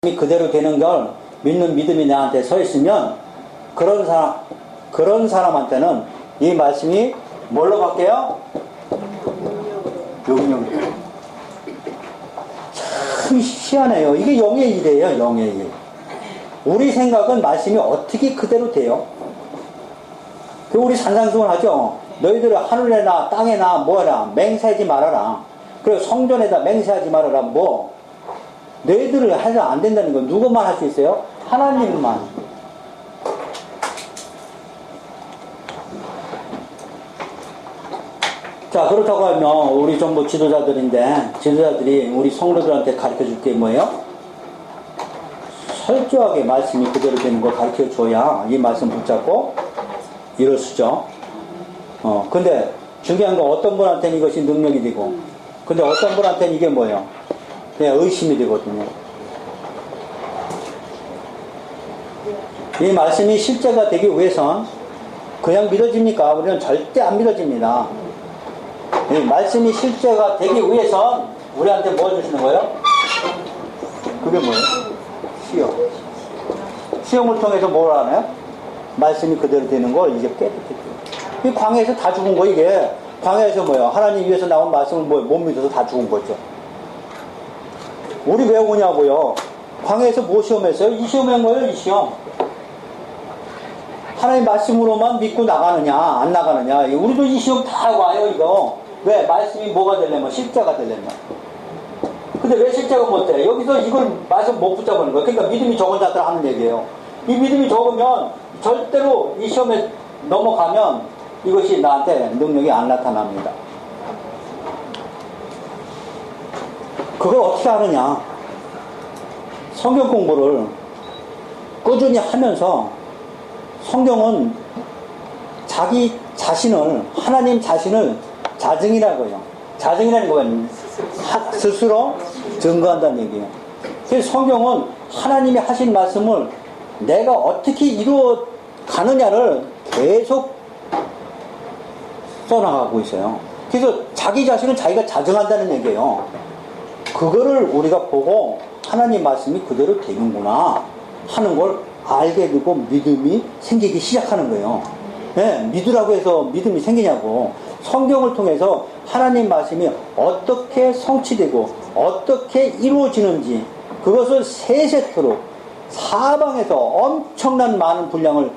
그대로 되는 걸 믿는 믿음이 나한테 서 있으면 그런 사람한테는 이 말씀이 뭘로 바뀌어요? 영역. 참 희한해요. 이게 영의 일이에요. 영의 일. 우리 생각은 말씀이 어떻게 그대로 돼요? 우리 산상수훈 하죠. 너희들은 하늘에나 땅에나 뭐라 맹세하지 말아라. 그리고 성전에다 맹세하지 말아라. 뭐 너희들을 해서 안 된다는 건 누구만 할 수 있어요? 하나님만. 자, 그렇다고 하면 우리 전부 지도자들인데 지도자들이 우리 성도들한테 가르쳐줄 게 뭐예요? 철저하게 말씀이 그대로 되는 거 가르쳐줘야 이 말씀 붙잡고 이럴 수죠. 근데 중요한 건 어떤 분한테는 이것이 능력이 되고 근데 어떤 분한테는 이게 뭐예요? 그냥 의심이 되거든요. 이 말씀이 실제가 되기 위해선 그냥 믿어집니까? 우리는 절대 안 믿어집니다. 이 말씀이 실제가 되기 위해선 우리한테 뭐 주시는 거예요? 그게 뭐예요? 시험. 시험을 통해서 뭘 하나요? 말씀이 그대로 되는 걸 이제 깨닫겠죠. 이 광야에서 다 죽은 거 이게 광야에서 뭐예요? 하나님 위해서 나온 말씀을 못 믿어서 다 죽은 거죠. 우리 왜 오냐고요? 광야에서 뭐 시험했어요? 이 시험한 거예요, 이 시험. 하나님 말씀으로만 믿고 나가느냐, 안 나가느냐. 우리도 이 시험 다 와요, 이거. 왜? 말씀이 뭐가 되려면? 십자가 되려면. 근데 왜 십자가 못 돼? 여기서 이걸 말씀 못 붙잡는 거예요. 그러니까 믿음이 적은 자들 하는 얘기예요. 이 믿음이 적으면 절대로 이 시험에 넘어가면 이것이 나한테 능력이 안 나타납니다. 그걸 어떻게 하느냐? 성경 공부를 꾸준히 하면서 성경은 자기 자신을, 하나님 자신을 자증이라고요. 자증이라는 건 스스로 증거한다는 얘기예요. 그래서 성경은 하나님이 하신 말씀을 내가 어떻게 이루어 가느냐를 계속 써나가고 있어요. 그래서 자기 자신은 자기가 자증한다는 얘기예요. 그거를 우리가 보고 하나님 말씀이 그대로 되는구나 하는 걸 알게 되고 믿음이 생기기 시작하는 거예요. 네, 믿으라고 해서 믿음이 생기냐고. 성경을 통해서 하나님 말씀이 어떻게 성취되고 어떻게 이루어지는지 그것을 세세토록 사방에서 엄청난 많은 분량을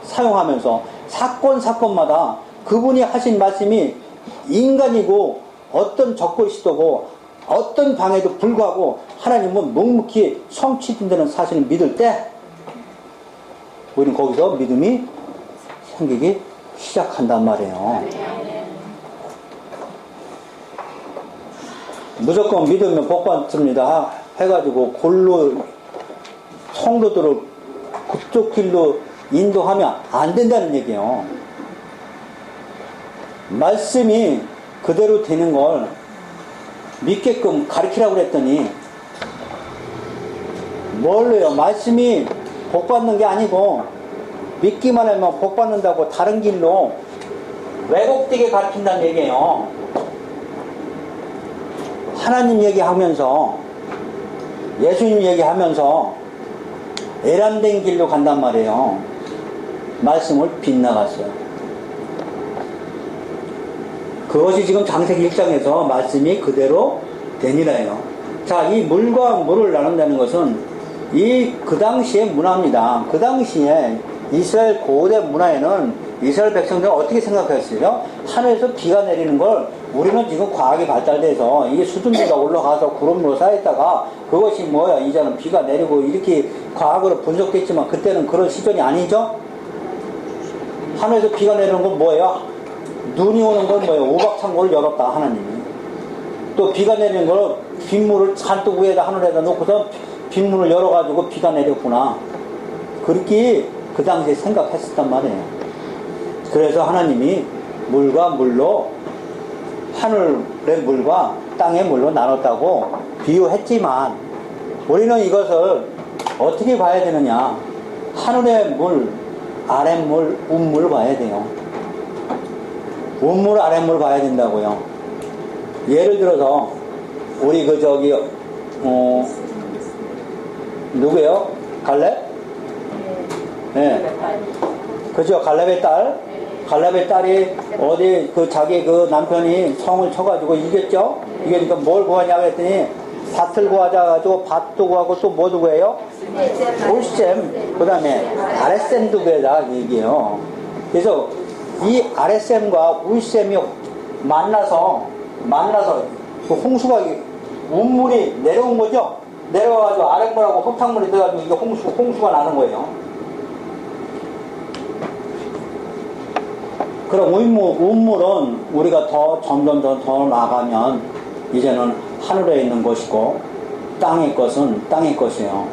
사용하면서 사건마다 그분이 하신 말씀이 인간이고 어떤 적그리스도고 어떤 방해도 불구하고 하나님은 묵묵히 성취된다는 사실을 믿을 때 우리는 거기서 믿음이 생기기 시작한단 말이에요. 무조건 믿으면 복 받습니다 해가지고 골로 성도들을 그쪽 길로 인도하면 안 된다는 얘기예요. 말씀이 그대로 되는 걸 믿게끔 가르치라고 그랬더니 뭘로요? 말씀이 복 받는 게 아니고 믿기만 하면 복 받는다고 다른 길로 왜곡되게 가르친다는 얘기예요. 하나님 얘기하면서 예수님 얘기하면서 에란된 길로 간단 말이에요. 말씀을 빗나갔어요. 그것이 지금 창세기 1장에서 말씀이 그대로 되니라요. 자, 이 물과 물을 나눈다는 것은 그 당시의 문화입니다. 그 당시에 이스라엘 고대 문화에는 이스라엘 백성들은 어떻게 생각했어요? 하늘에서 비가 내리는 걸 우리는 지금 과학이 발달돼서 이게 수증기가 올라가서 구름으로 쌓였다가 그것이 뭐야? 이제는 비가 내리고 이렇게 과학으로 분석됐지만 그때는 그런 시절이 아니죠? 하늘에서 비가 내리는 건 뭐예요? 눈이 오는 건 뭐예요? 오박창고를 열었다 하나님이. 또 비가 내리는 걸 빗물을 잔뜩 위에다 하늘에다 놓고서 빗물을 열어가지고 비가 내렸구나. 그렇게 그 당시에 생각했었단 말이에요. 그래서 하나님이 물과 물로 하늘의 물과 땅의 물로 나눴다고 비유했지만 우리는 이것을 어떻게 봐야 되느냐? 하늘의 물, 아랫물, 운물 봐야 돼요. 운물, 아랫물 봐야 된다고요. 예를 들어서 우리 누구예요? 갈렙? 네. 그죠? 갈렙의 딸. 갈렙의 딸이 어디 그 자기 그 남편이 성을 쳐가지고 이겼죠? 이기니까 뭘 구하냐고 했더니 밭을 구하자 가지고 밭도 구하고 또 뭐도 구해요? 울셈. 그 다음에 아랫셈도 구해라 얘기해요. 그래서 이 아랫셈과 울셈이 만나서 그 홍수가 운물이 내려온 거죠? 내려와가지고 아랫물하고 흙탕물이 들어가지고 이게 홍수가 나는 거예요. 그럼 운물은 우리가 점점 더 나가면 이제는 하늘에 있는 것이고 땅의 것은 땅의 것이에요.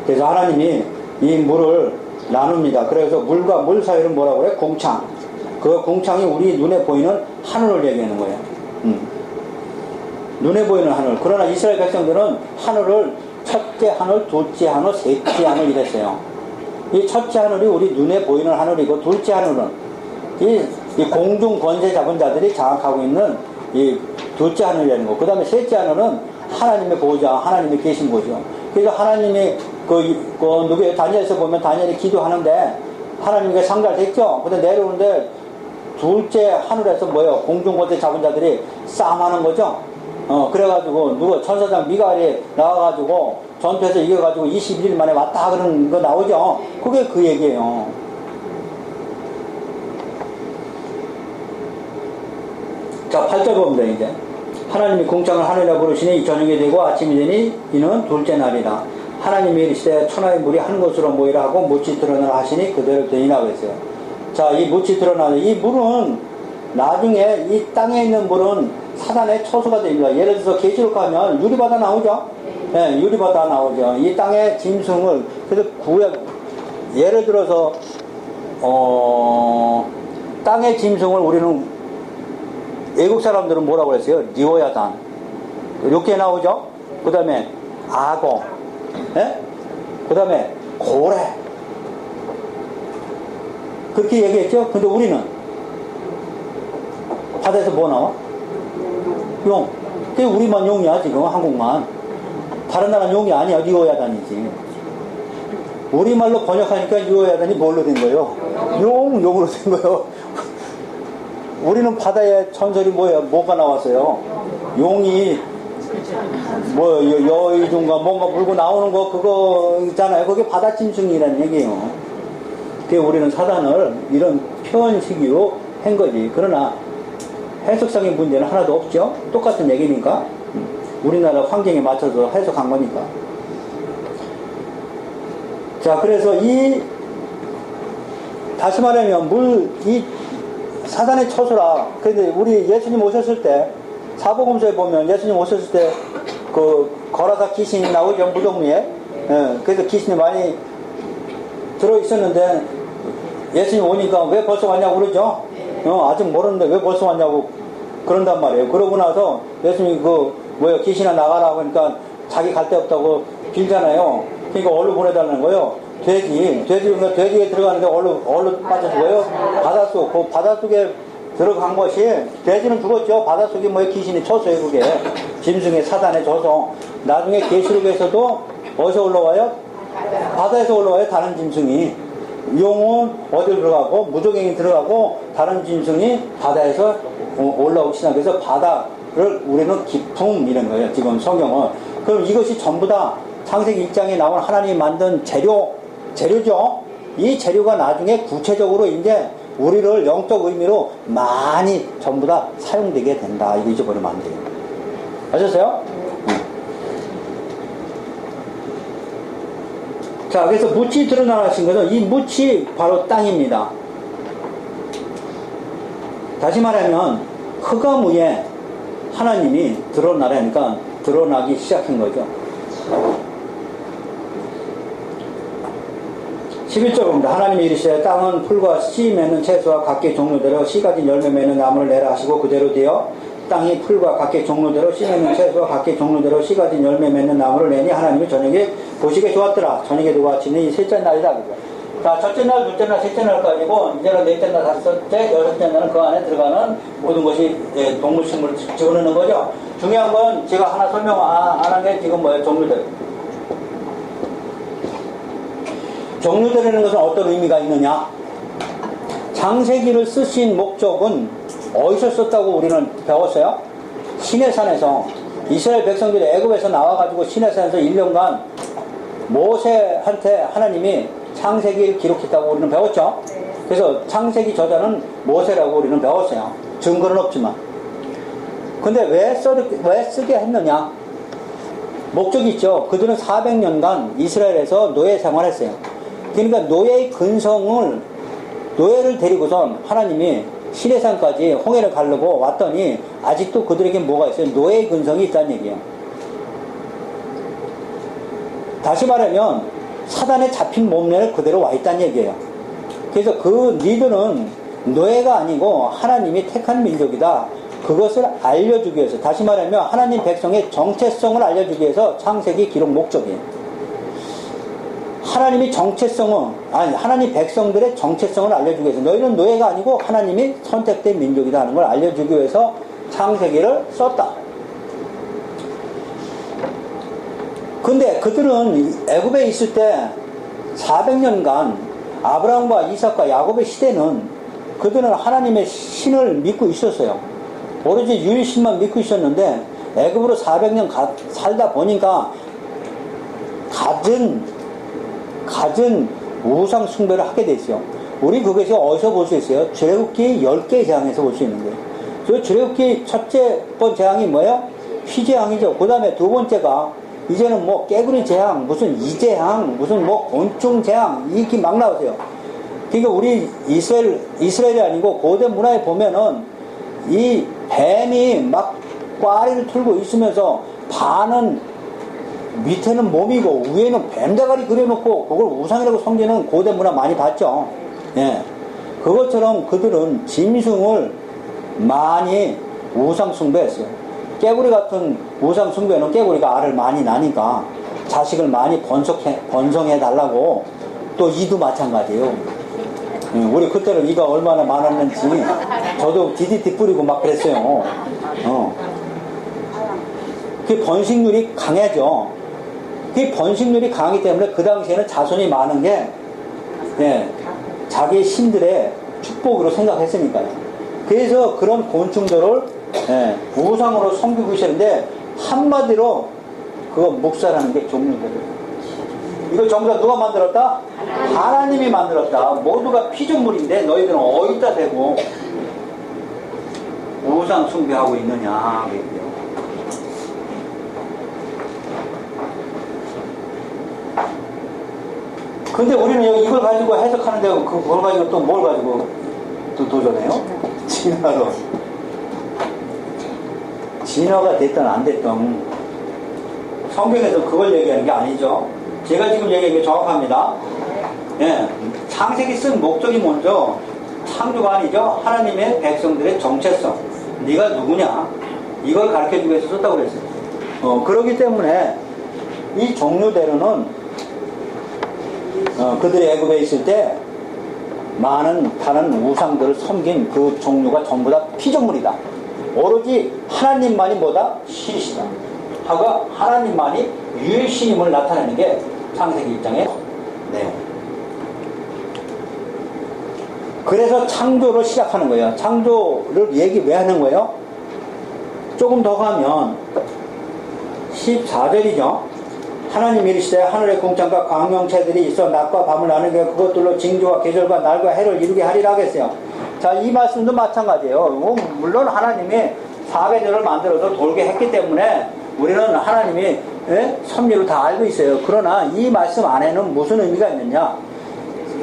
그래서 하나님이 이 물을 나눕니다. 그래서 물과 물 사이를 뭐라고 그래? 궁창. 그 궁창이 우리 눈에 보이는 하늘을 얘기하는 거예요. 눈에 보이는 하늘. 그러나 이스라엘 백성들은 하늘을 첫째 하늘, 둘째 하늘, 셋째 하늘 이랬어요. 이 첫째 하늘이 우리 눈에 보이는 하늘이고 둘째 하늘은 이 공중 권세 잡은 자들이 장악하고 있는 이 둘째 하늘이라는 거. 그 다음에 셋째 하늘은 하나님의 보호자, 하나님이 계신 거죠. 그래서 하나님이 누구예요? 다니엘에서 보면 다니엘이 기도하는데 하나님께 상달됐죠? 근데 내려오는데 둘째 하늘에서 뭐예요? 공중 권세 잡은 자들이 싸움하는 거죠? 그래가지고 천사장 미가엘이 나와가지고 전투에서 이겨가지고 21일 만에 왔다 그러는 거 나오죠? 그게 그 얘기예요. 자, 8절 봅니다, 이제. 하나님이 궁창을 하늘이라 부르시니 이 저녁이 되고 아침이 되니 이는 둘째 날이라. 하나님이 이르시되 천하의 물이 한 곳으로 모이라 하고 묻이 드러나라 하시니 그대로 되니라고 했어요. 자, 이 묻이 드러나는 이 물은 나중에 이 땅에 있는 물은 사단의 처소가 됩니다. 예를 들어서 계시록 하면 유리바다 나오죠? 네, 유리바다 나오죠. 이 땅의 짐승을, 그래서 예를 들어서, 땅의 짐승을 우리는 외국 사람들은 뭐라고 그랬어요? 리오야단. 이렇게 나오죠? 그 다음에 악어. 네? 그 다음에 고래. 그렇게 얘기했죠? 근데 우리는 바다에서 뭐 나와? 용. 그게 우리만 용이야, 지금, 한국만. 다른 나라는 용이 아니야, 리오야단이지. 우리말로 번역하니까 리오야단이 뭘로 된 거예요? 용으로 된 거예요. 우리는 바다에 전설이 뭐가 나왔어요? 용이, 여의중가 뭔가 물고 나오는 거, 그거 있잖아요. 그게 바다짐승이라는 얘기예요. 그게 우리는 사단을 이런 표현식으로 한 거지. 그러나 해석상의 문제는 하나도 없죠? 똑같은 얘기니까. 우리나라 환경에 맞춰서 해석한 거니까. 자, 그래서 다시 말하면 사단의 처소라. 근데 우리 예수님 오셨을 때, 사복음서에 보면 예수님 오셨을 때, 거라사 귀신이 나오죠, 무덤 위에. 그래서 귀신이 많이 들어있었는데, 예수님 오니까 왜 벌써 왔냐고 그러죠? 아직 모르는데 왜 벌써 왔냐고 그런단 말이에요. 그러고 나서 예수님이 귀신아 나가라 하니까 자기 갈 데 없다고 빌잖아요. 그러니까 얼른 보내달라는 거예요. 돼지에 들어가는데 얼른 빠져서 거예요. 바닷속에 들어간 것이, 돼지는 죽었죠. 바닷속에 귀신이 쳤어요, 그게. 짐승의 사단에 져서. 나중에 계시록에서도 어디서 올라와요? 바다에서 올라와요, 다른 짐승이. 용은 어디로 들어가고, 무적행이 들어가고, 다른 짐승이 바다에서 올라오기 시작. 그래서 바다를 우리는 기품, 이런 거예요, 지금 성경은. 그럼 이것이 전부 다 창세기 1장에 나온 하나님이 만든 재료죠? 이 재료가 나중에 구체적으로 이제 우리를 영적 의미로 많이 전부 다 사용되게 된다. 이거 잊어버리면 안 돼요. 아셨어요? 자, 그래서 묻이 드러나신 것은 이 묻이 바로 땅입니다. 다시 말하면 흑암 위에 하나님이 드러나라니까 드러나기 시작한 거죠. 11절입니다. 하나님이 이르시되 땅은 풀과 씨 맺는 채소와 각기 종류대로 씨 가진 열매 맺는 나무를 내라 하시고 그대로 되어 땅이 풀과 각기 종류대로 씨 맺는 채소와 각기 종류대로 씨 가진 열매 맺는 나무를 내니 하나님이 저녁에 보시기에 좋았더라. 저녁에 두고 아침이 셋째 날이다. 자, 첫째 날, 둘째 날, 셋째 날까지고 이제는 넷째 날, 다섯째, 여섯째 날은 그 안에 들어가는 모든 것이 동물, 식물을 집어넣는 거죠. 중요한 건 제가 하나 설명 안 한 게 지금 종류들. 종류되라는 것은 어떤 의미가 있느냐? 창세기를 쓰신 목적은 어디서 썼다고 우리는 배웠어요? 시내산에서. 이스라엘 백성들이 애굽에서 나와가지고 시내산에서 1년간 모세한테 하나님이 창세기를 기록했다고 우리는 배웠죠? 그래서 창세기 저자는 모세라고 우리는 배웠어요. 증거는 없지만. 근데 왜 쓰게 했느냐? 목적이 있죠. 그들은 400년간 이스라엘에서 노예 생활했어요. 그러니까 노예의 근성을, 노예를 데리고선 하나님이 시내산까지 홍해를 가르고 왔더니 아직도 그들에게 뭐가 있어요? 노예의 근성이 있다는 얘기예요. 다시 말하면 사단에 잡힌 몸매를 그대로 와 있다는 얘기예요. 그래서 그 니들은 노예가 아니고 하나님이 택한 민족이다. 그것을 알려주기 위해서, 다시 말하면 하나님 백성의 정체성을 알려주기 위해서 창세기 기록 목적이에요. 하나님이 하나님 백성들의 정체성을 알려주기 위해서, 너희는 노예가 아니고 하나님이 선택된 민족이다 하는 걸 알려주기 위해서 창세기를 썼다. 근데 그들은 애굽에 있을 때 400년간 아브라함과 이삭과 야곱의 시대는 그들은 하나님의 신을 믿고 있었어요. 오로지 유일신만 믿고 있었는데 애굽으로 400년 살다 보니까 갖은 우상 숭배를 하게 됐어요. 우리 그것이 어디서 볼 수 있어요? 출애굽기 10개의 재앙에서 볼 수 있는 거예요. 저 출애굽기 첫째 번 재앙이 뭐예요? 피재앙이죠. 그 다음에 두 번째가 이제는 뭐 깨구리 재앙, 무슨 이재앙, 무슨 뭐 곤충 재앙, 이렇게 막 나오세요. 그러니까 우리 이스라엘이 아니고 고대 문화에 보면은 이 뱀이 막 꽈리를 틀고 있으면서 반은 밑에는 몸이고 위에는 뱀대가리 그려놓고 그걸 우상이라고 섬기는 고대 문화 많이 봤죠. 예. 그것처럼 그들은 짐승을 많이 우상 숭배했어요. 깨구리 같은 우상 숭배는 깨구리가 알을 많이 낳으니까 자식을 많이 번성해 달라고, 또 이도 마찬가지예요. 우리 그때는 이가 얼마나 많았는지 저도 DDT 뿌리고 막 그랬어요. 그 번식률이 강해져. 그 번식률이 강하기 때문에 그 당시에는 자손이 많은 게, 예, 자기 신들의 축복으로 생각했으니까요. 그래서 그런 곤충들을, 예, 우상으로 섬기고 계시는데 한마디로 그거 묵살하는 게 종류들이에요. 이거 전부 다 누가 만들었다? 하나님이 만들었다. 모두가 피조물인데 너희들은 어디다 대고 우상 숭배하고 있느냐. 근데 우리는 여기 이걸 가지고 해석하는데 그걸 가지고 또 뭘 가지고 또 도전해요? 진화로. 진화가 됐든 안 됐든 성경에서 그걸 얘기하는 게 아니죠. 제가 지금 얘기하는 게 정확합니다. 예, 창세기 쓴 목적이 먼저 창조가 아니죠. 하나님의 백성들의 정체성. 네가 누구냐? 이걸 가르쳐주기 위해서 썼다고 그랬어요. 그렇기 때문에 이 종류대로는 그들이 애굽에 있을 때 많은 다른 우상들을 섬긴 그 종류가 전부 다 피조물이다. 오로지 하나님만이 뭐다? 신이시다. 하고 하나님만이 유일신임을 나타내는 게 창세기 1장의 내용. 그래서 창조를 시작하는 거예요. 창조를 얘기 왜 하는 거예요? 조금 더 가면 14절이죠. 하나님 이르시되 하늘의 궁창과 광명체들이 있어 낮과 밤을 나누게 그것들로 징조와 계절과 날과 해를 이루게 하리라 하겠어요. 자, 이 말씀도 마찬가지예요. 물론 하나님이 사계절을 만들어서 돌게 했기 때문에 우리는 하나님이, 예? 섭리를 다 알고 있어요. 그러나 이 말씀 안에는 무슨 의미가 있느냐?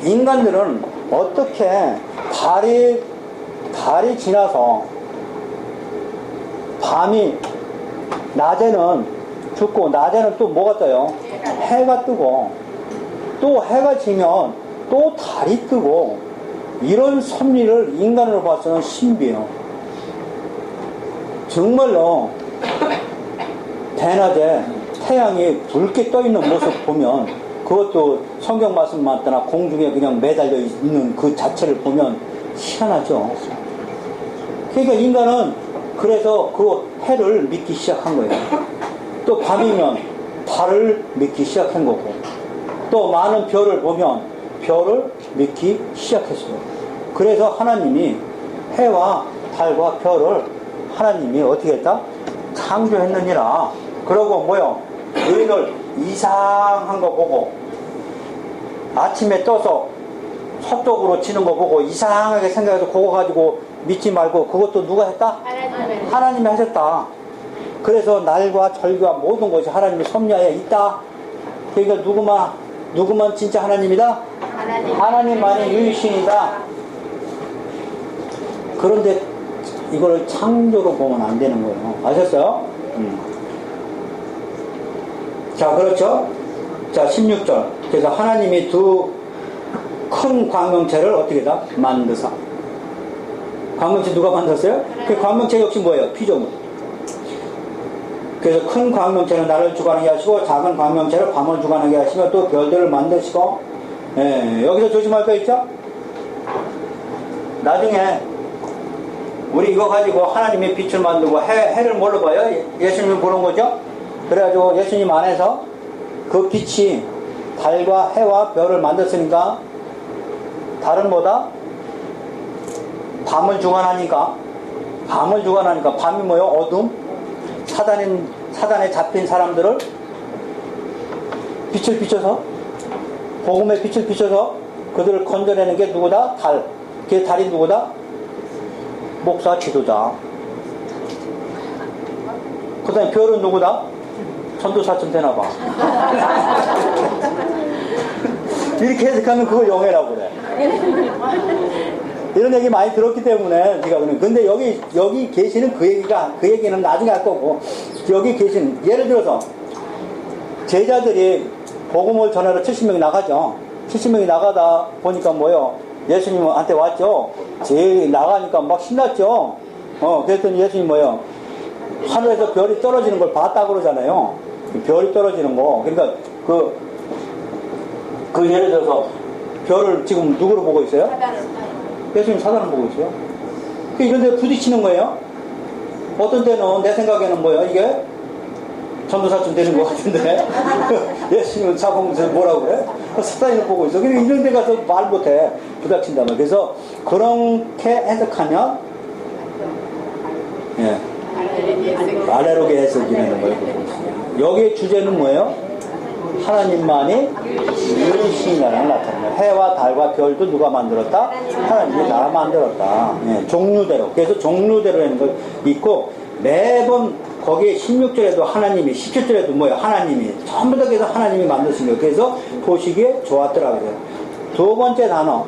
인간들은 어떻게 달이 지나서 밤이 낮에는 죽고 낮에는 또 뭐가 떠요? 해가 뜨고, 또 해가 지면 또 달이 뜨고, 이런 섭리를 인간으로 봐서는 신비해요. 정말로 대낮에 태양이 붉게 떠있는 모습 보면, 그것도 성경 말씀 맞다나 공중에 그냥 매달려 있는 그 자체를 보면 희한하죠. 그러니까 인간은 그래서 그 해를 믿기 시작한 거예요. 또 밤이면 달을 믿기 시작한 거고, 또 많은 별을 보면 별을 믿기 시작했어요. 그래서 하나님이 해와 달과 별을 하나님이 어떻게 했다? 창조했느니라. 그러고 뭐요? 너희들 이상한 거 보고 아침에 떠서 서쪽으로 치는 거 보고 이상하게 생각해서 그거 가지고 믿지 말고 그것도 누가 했다? 하나님이 하셨다. 그래서 날과 절기와 모든 것이 하나님의 섭리하에 있다. 그러니까 누구만 진짜 하나님이다? 하나님만이 유일신이다. 그런데 이걸 창조로 보면 안 되는 거예요. 아셨어요? 자, 그렇죠? 자, 16절. 그래서 하나님이 두 큰 광명체를 어떻게 다 만드사. 광명체 누가 만들었어요? 그 광명체 역시 뭐예요? 피조물. 그래서 큰 광명체는 날을 주관하게 하시고 작은 광명체를 밤을 주관하게 하시며 또 별들을 만드시고. 예, 여기서 조심할 거 있죠? 나중에 우리 이거 가지고 하나님의 빛을 만들고 해를 뭘로 봐요? 예수님을 보는 거죠? 그래가지고 예수님 안에서 그 빛이 달과 해와 별을 만들었으니까 달은 뭐다? 밤을 주관하니까 밤이 뭐예요? 어둠? 사단에 잡힌 사람들을 빛을 비춰서 복음의 빛을 비춰서 그들을 건져내는 게 누구다? 달. 그 달이 누구다? 목사, 지도자. 그 다음에 별은 누구다? 전도사쯤 되나봐. 이렇게 해석하면 그걸 영예라고 그래. 이런 얘기 많이 들었기 때문에 제가 그냥. 근데 여기 계시는 그 얘기는 나중에 할 거고, 여기 계신, 예를 들어서 제자들이 복음을 전하러 70명이 나가죠. 70명이 나가다 보니까 뭐요? 예수님한테 왔죠. 제일 나가니까 막 신났죠. 그랬더니 예수님 뭐요? 하늘에서 별이 떨어지는 걸 봤다 그러잖아요. 별이 떨어지는 거. 그러니까 그 예를 들어서 별을 지금 누구로 보고 있어요? 예수님 사단을 보고 있어요. 이런 데 부딪히는 거예요. 어떤 때는 내 생각에는 뭐예요? 이게 전도사쯤 되는 것 같은데 예수님은 자봉에서 뭐라고 그래? 사단을 보고 있어. 근데 이런 데 가서 말 못해. 부닥친다면. 그래서 그렇게 해석하면 아래로게 해석이라는 걸 보고 있습니다. 여기의 주제는 뭐예요? 하나님만이 유일신이라는 나타납니다. 해와 달과 별도 누가 만들었다? 하나님이 다 만들었다. 종류대로. 그래서 종류대로 하는 거 있고, 매번 거기에 16절에도 하나님이, 17절에도 뭐예요? 하나님이. 전부 다 그래서 하나님이 만드신 거예요. 그래서 보시기에 좋았더라고요. 두 번째 단어.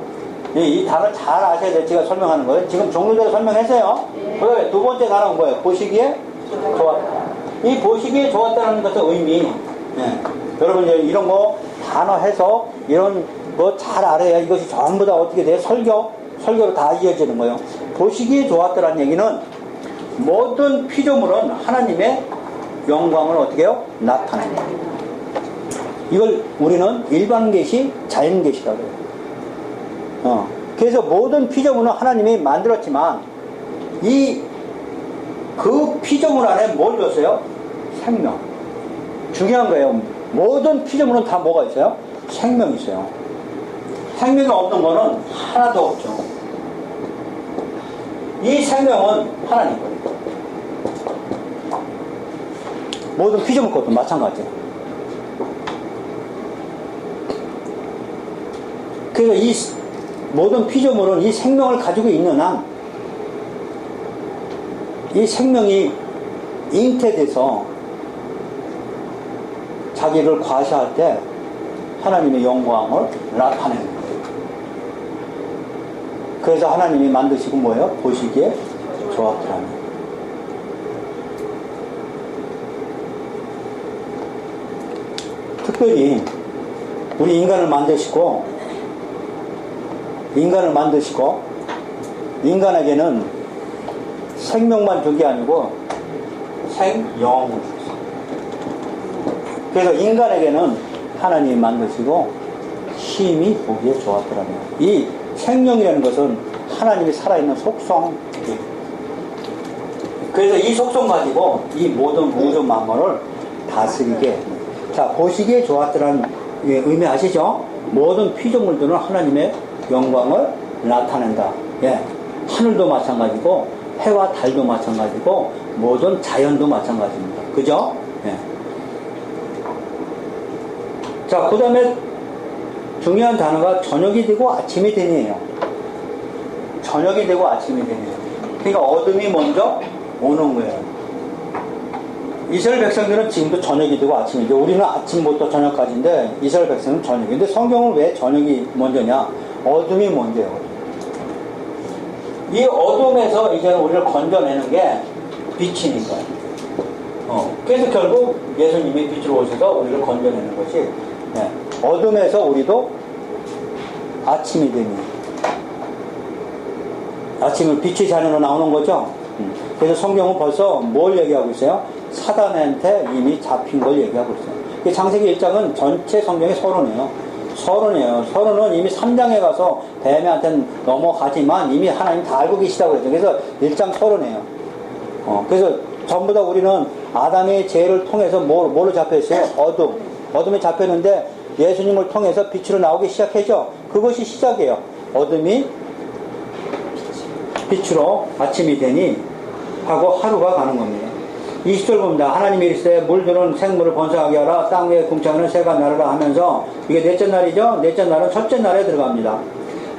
이 단어 잘 아셔야 돼요. 제가 설명하는 거예요. 지금 종류대로 설명했어요. 그 다음에 두 번째 단어는 뭐예요? 보시기에 좋았다. 이 보시기에 좋았다는 것의 의미. 여러분 이제 이런 거 단어 해서 이런 거 잘 알아야 이것이 전부 다 어떻게 돼요? 설교로 다 이어지는 거예요. 보시기에 좋았더라는 얘기는 모든 피조물은 하나님의 영광을 어떻게 해요? 나타냅니다. 이걸 우리는 일반 계시, 자연 계시라고 해요. 그래서 모든 피조물은 하나님이 만들었지만 그 피조물 안에 뭘 줬어요? 생명. 중요한 거예요. 모든 피조물은 다 뭐가 있어요? 생명이 있어요. 생명이 없는 거는 하나도 없죠. 이 생명은 하나님 거예요. 모든 피조물 것도 마찬가지예요. 그래서 이 모든 피조물은 이 생명을 가지고 있는 한 이 생명이 잉태돼서 자기를 과시할 때 하나님의 영광을 나타내는 거예요. 그래서 하나님이 만드시고 뭐예요? 보시기에 좋았더라는 거예요. 특별히 우리 인간을 만드시고 인간에게는 생명만 준 게 아니고 생영을 줬어요. 그래서 인간에게는 하나님이 만드시고 힘이 보기에 좋았더라고요. 이 생명이라는 것은 하나님이 살아있는 속성이에요. 그래서 이 속성 가지고 이 모든 우주 만물을 다스리게. 자, 보시기에 좋았더라는 예, 의미 아시죠? 모든 피조물들은 하나님의 영광을 나타낸다. 예, 하늘도 마찬가지고 해와 달도 마찬가지고 모든 자연도 마찬가지입니다. 그죠? 예. 자, 그 다음에 중요한 단어가 저녁이 되고 아침이 되니에요. 저녁이 되고 아침이 되니에요. 그러니까 어둠이 먼저 오는 거예요. 이스라엘 백성들은 지금도 저녁이 되고 아침이 되고, 우리는 아침부터 저녁까지인데 이스라엘 백성은 저녁이. 근데 성경은 왜 저녁이 먼저냐? 어둠이 먼저예요. 이 어둠에서 이제는 우리를 건져내는 게 빛이니까요. 그래서 결국 예수님이 빛으로 오셔서 우리를 건져내는 것이, 네, 어둠에서 우리도 아침이 되니, 아침은 빛의 자녀로 나오는 거죠. 그래서 성경은 벌써 뭘 얘기하고 있어요? 사단한테 이미 잡힌 걸 얘기하고 있어요. 창세기 1장은 전체 성경의 서론이에요. 서론은 이미 3장에 가서 뱀한테는 넘어가지만 이미 하나님 다 알고 계시다고 그랬죠. 그래서 1장 서론이에요. 그래서 전부 다 우리는 아담의 죄를 통해서 뭘로 잡혀있어요? 어둠에 잡혔는데 예수님을 통해서 빛으로 나오기 시작했죠. 그것이 시작이에요. 어둠이 빛으로 아침이 되니 하고 하루가 가는 겁니다. 20절 봅니다. 하나님이 이르시되 물들은 생물을 번성하게 하라, 땅 위에 궁창하는 새가 날아라 하면서, 이게 넷째 날이죠. 넷째 날은 첫째 날에 들어갑니다.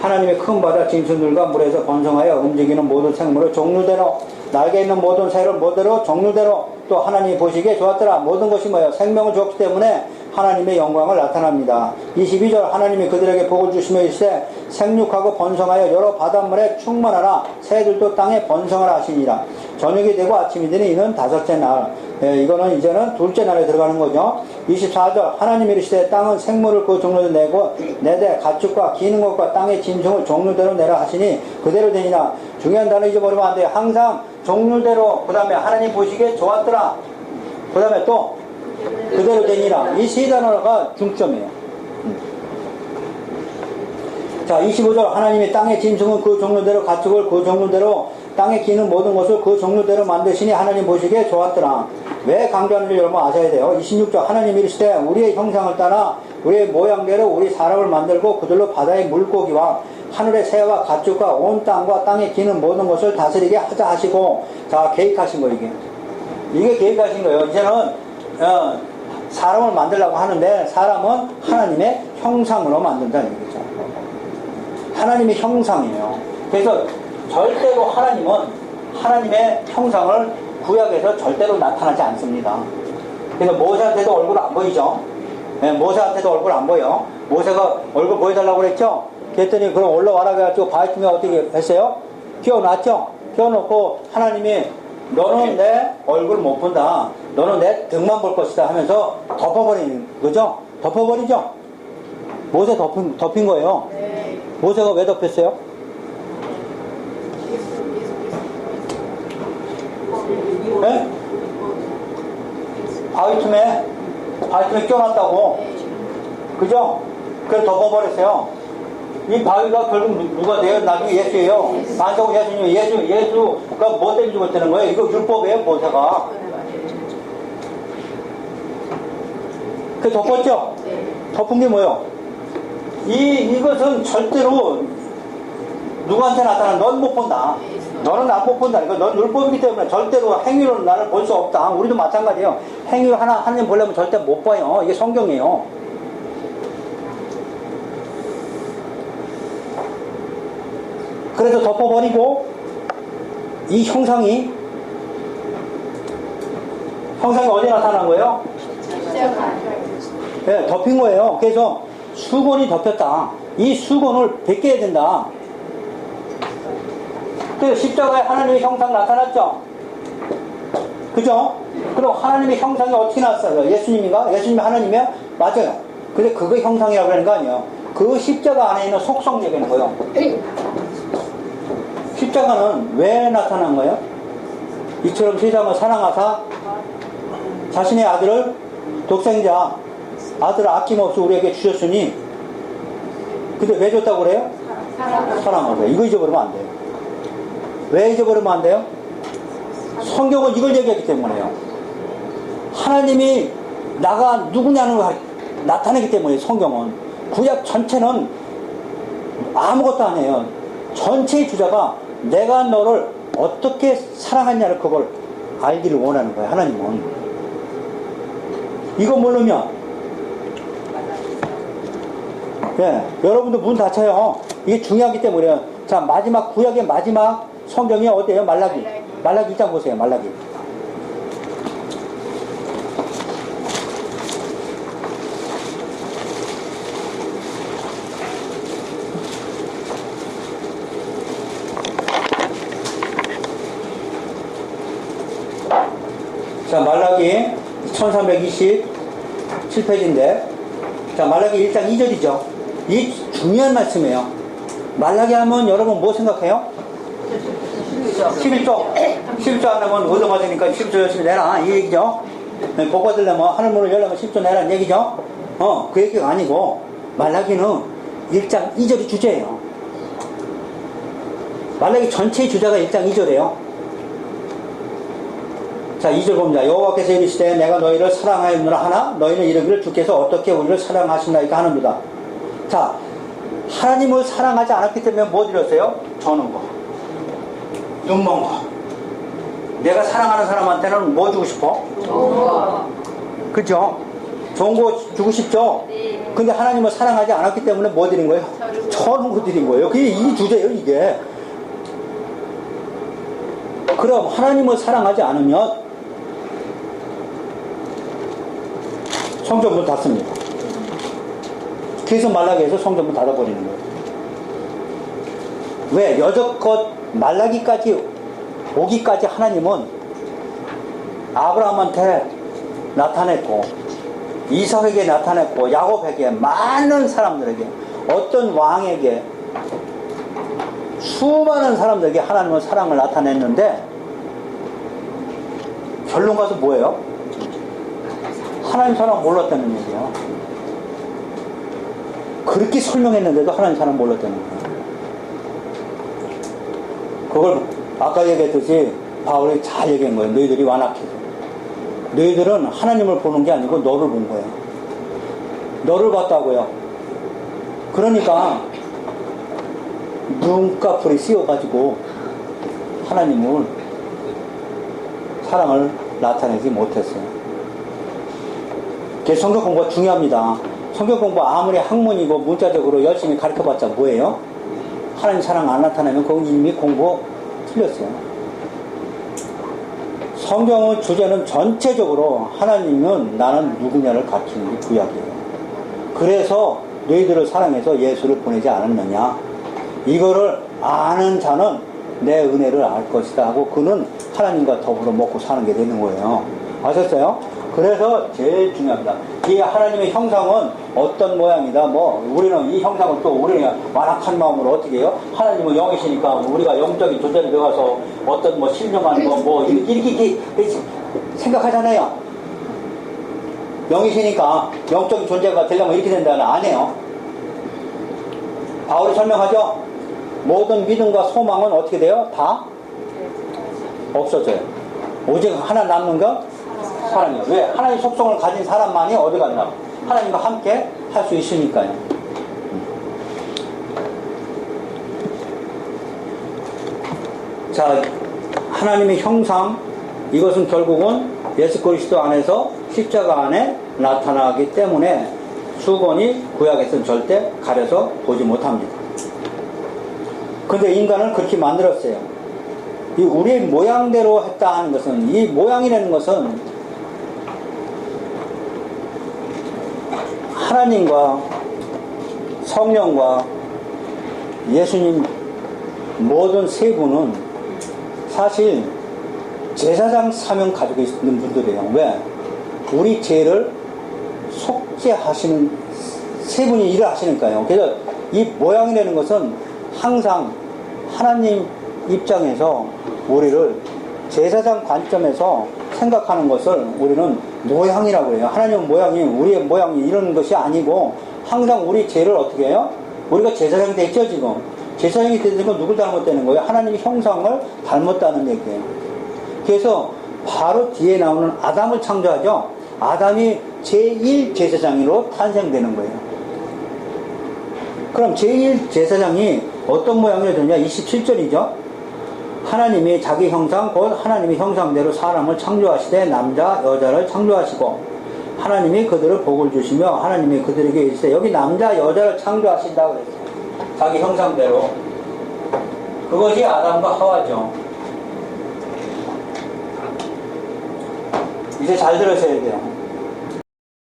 하나님의 큰 바다 짐승들과 물에서 번성하여 움직이는 모든 생물을 종류대로, 날개 있는 모든 새를 모대로 종류대로, 또 하나님이 보시기에 좋았더라. 모든 것이 뭐예요? 생명을 주었기 때문에 하나님의 영광을 나타납니다. 22절 하나님이 그들에게 복을 주시며 이르시되 생육하고 번성하여 여러 바닷물에 충만하라. 새들도 땅에 번성하라 하시니라. 저녁이 되고 아침이 되니 이는 다섯째 날. 이거는 이제는 둘째 날에 들어가는 거죠. 24절 하나님이 이르시되 땅은 생물을 그 종류대로 내고 내되 가축과 기는 것과 땅의 짐승을 종류대로 내라 하시니 그대로 되니라. 중요한 단어 잊어버리면 안 돼요. 항상 종류대로, 그 다음에 하나님 보시기에 좋았더라, 그 다음에 또 그대로 되니라. 이 세 단어가 중점이에요. 자, 25절 하나님이 땅의 짐승은 그 종류대로, 가축을 그 종류대로, 땅에 기는 모든 것을 그 종류대로 만드시니 하나님 보시기에 좋았더라. 왜 강조하는지 여러분 아셔야 돼요. 26절 하나님이 이르시되 우리의 형상을 따라 우리의 모양대로 우리 사람을 만들고 그들로 바다의 물고기와 하늘의 새와 가축과 온 땅과 땅에 기는 모든 것을 다스리게 하자 하시고. 자, 계획하신 거, 이게 계획하신 거예요. 이제는 사람을 만들려고 하는데 사람은 하나님의 형상으로 만든다는 얘기죠. 하나님의 형상이에요. 그래서 절대로 하나님은 하나님의 형상을 구약에서 절대로 나타나지 않습니다. 그래서 모세한테도 얼굴 안 보이죠. 네, 모세한테도 얼굴 안 보여. 모세가 얼굴 보여달라고 그랬죠. 그랬더니 그럼 올라와라 그래가지고 바위틈에 어떻게 했어요? 키워놨죠. 키워놓고 하나님이 너는 내 얼굴 못 본다, 너는 내 등만 볼 것이다 하면서 덮어버리는 거죠. 덮어버리죠. 모세 덮인 거예요. 모세가 왜 덮였어요? 네? 바위틈에 끼워놨다고. 그죠? 그래서 덮어버렸어요. 이 바위가 결국 누가 돼요? 나중에 예수예요. 만사고 예수님이 예수가 뭐 때문에 죽었다는 거예요? 이거 율법이에요, 모세가. 그 덮었죠? 덮은 게 뭐예요? 이것은 절대로 누구한테 나타나? 넌 못 본다. 너는 나 못 본다. 그러니까 넌 율법이기 때문에 절대로 행위로는 나를 볼 수 없다. 우리도 마찬가지예요. 행위로 하나님 보려면 절대 못 봐요. 이게 성경이에요. 그래서 덮어버리고 이 형상이 어디 나타난 거예요? 네, 덮인 거예요. 그래서 수건이 덮였다. 이 수건을 벗겨야 된다. 그래서 십자가에 하나님의 형상 나타났죠. 그죠? 그럼 하나님의 형상이 어떻게 나왔어요? 예수님인가? 예수님이 하나님이야? 맞아요. 근데 그거 형상이라고 하는 거 아니에요. 그 십자가 안에 있는 속성 얘기하는 거예요. 십자가는 왜 나타난 거예요? 이처럼 세상을 사랑하사 자신의 아들을, 독생자 아들을 아낌없이 우리에게 주셨으니. 근데 왜 줬다고 그래요? 사랑하사. 이거 잊어버리면 안 돼요. 왜 잊어버리면 안 돼요? 성경은 이걸 얘기했기 때문에요. 하나님이 나가 누구냐는 걸 나타내기 때문에 성경은. 구약 전체는 아무것도 아니에요. 전체의 주자가 내가 너를 어떻게 사랑하냐를 그걸 알기를 원하는 거예요. 하나님은. 이거 모르면 여러분도 문 닫혀요. 이게 중요하기 때문에요. 자, 마지막 구약의 마지막 성경이 어디예요? 말라기 2장 보세요. 말라기. 자, 말라기 1327페이지인데, 자, 말라기 1장 2절이죠. 이 중요한 말씀이에요. 말라기 하면 여러분 뭐 생각해요? 11조. 11조 안 나면 얻어 맞으니까 11조 열심히 내라. 이 얘기죠. 복 받으려면, 하늘문을 열려면 10조 내라는 얘기죠. 그 얘기가 아니고, 말라기는 1장 2절이 주제예요. 말라기 전체의 주제가 1장 2절이에요. 자, 2절 봅니다. 여호와께서 이르시되 내가 너희를 사랑하였노라 하나 너희는 이르기를 주께서 어떻게 우리를 사랑하시나이까 하는도다. 자, 하나님을 사랑하지 않았기 때문에 뭐 드렸어요? 저는 거, 눈먼 거. 내가 사랑하는 사람한테는 뭐 주고 싶어? 좋은 거. 그죠? 좋은 거 주고 싶죠? 네. 근데 하나님을 사랑하지 않았기 때문에 뭐 드린 거예요? 저는 거 드린 거예요. 그게 이 주제예요, 이게. 그럼 하나님을 사랑하지 않으면 성전문 닫습니다. 그래서 말라기에서 성전문 닫아버리는 거예요. 왜? 여적껏 말라기까지 오기까지 하나님은 아브라함한테 나타냈고 이삭에게 나타냈고 야곱에게 많은 사람들에게 어떤 왕에게 수많은 사람들에게 하나님의 사랑을 나타냈는데 결론 가서 뭐예요? 하나님 사랑 몰랐다는 얘기예요. 그렇게 설명했는데도 하나님 사랑 몰랐다는 거예요. 그걸 아까 얘기했듯이 바울이 잘 얘기한 거예요. 너희들이 완악해서. 너희들은 하나님을 보는 게 아니고 너를 본 거예요. 너를 봤다고요. 그러니까 눈꺼풀이 씌워가지고 하나님을 사랑을 나타내지 못했어요. 성경 공부가 중요합니다. 성경 공부 아무리 학문이고 문자적으로 열심히 가르쳐봤자 뭐예요? 하나님 사랑 안 나타내면 그건 이미 공부 틀렸어요. 성경의 주제는 전체적으로 하나님은 나는 누구냐를 가르치는 게 구약이에요. 그래서 너희들을 사랑해서 예수를 보내지 않았느냐. 이거를 아는 자는 내 은혜를 알 것이다 하고 그는 하나님과 더불어 먹고 사는 게 되는 거예요. 아셨어요? 그래서 제일 중요합니다. 이 하나님의 형상은 어떤 모양이다. 우리는 이 형상을 또 우리는 완악한 마음으로 어떻게 해요? 하나님은 영이시니까 우리가 영적인 존재를 배워서 어떤 신령한 이렇게 생각하잖아요. 영이시니까 영적인 존재가 되려면 이렇게 된다는 안 해요. 바울이 설명하죠. 모든 믿음과 소망은 어떻게 돼요? 다 없어져요. 오직 하나 남는 건 사랑이에요. 왜? 하나님 속성을 가진 사람만이 어디 갔나? 하나님과 함께 할 수 있으니까요. 자, 하나님의 형상, 이것은 결국은 예수 그리스도 안에서 십자가 안에 나타나기 때문에 수건이 구약에서는 절대 가려서 보지 못합니다. 근데 인간을 그렇게 만들었어요. 이 우리의 모양대로 했다 하는 것은, 이 모양이라는 것은 하나님과 성령과 예수님 모든 세 분은 사실 제사장 사명 가지고 있는 분들이에요. 왜? 우리 죄를 속죄하시는 세 분이 일을 하시니까요. 그래서 이 모양이라는 것은 항상 하나님 입장에서 우리를 제사장 관점에서 생각하는 것을 우리는 모양이라고 해요. 하나님은 모양이 우리의 모양이 이런 것이 아니고 항상 우리 죄를 어떻게 해요? 우리가 제사장이 됐죠 지금. 제사장이 되는 건 누굴 닮았다는 거예요? 하나님의 형상을 닮았다는 얘기예요. 그래서 바로 뒤에 나오는 아담을 창조하죠. 아담이 제1제사장으로 탄생되는 거예요. 그럼 제1제사장이 어떤 모양으로 되냐? 27절이죠. 하나님이 자기 형상 곧 하나님의 형상대로 사람을 창조하시되 남자 여자를 창조하시고 하나님이 그들을 복을 주시며 하나님이 그들에게 이르시되, 여기 남자 여자를 창조하신다고 그랬어요. 자기 형상대로. 그것이 아담과 하와죠. 이제 잘 들으셔야 돼요.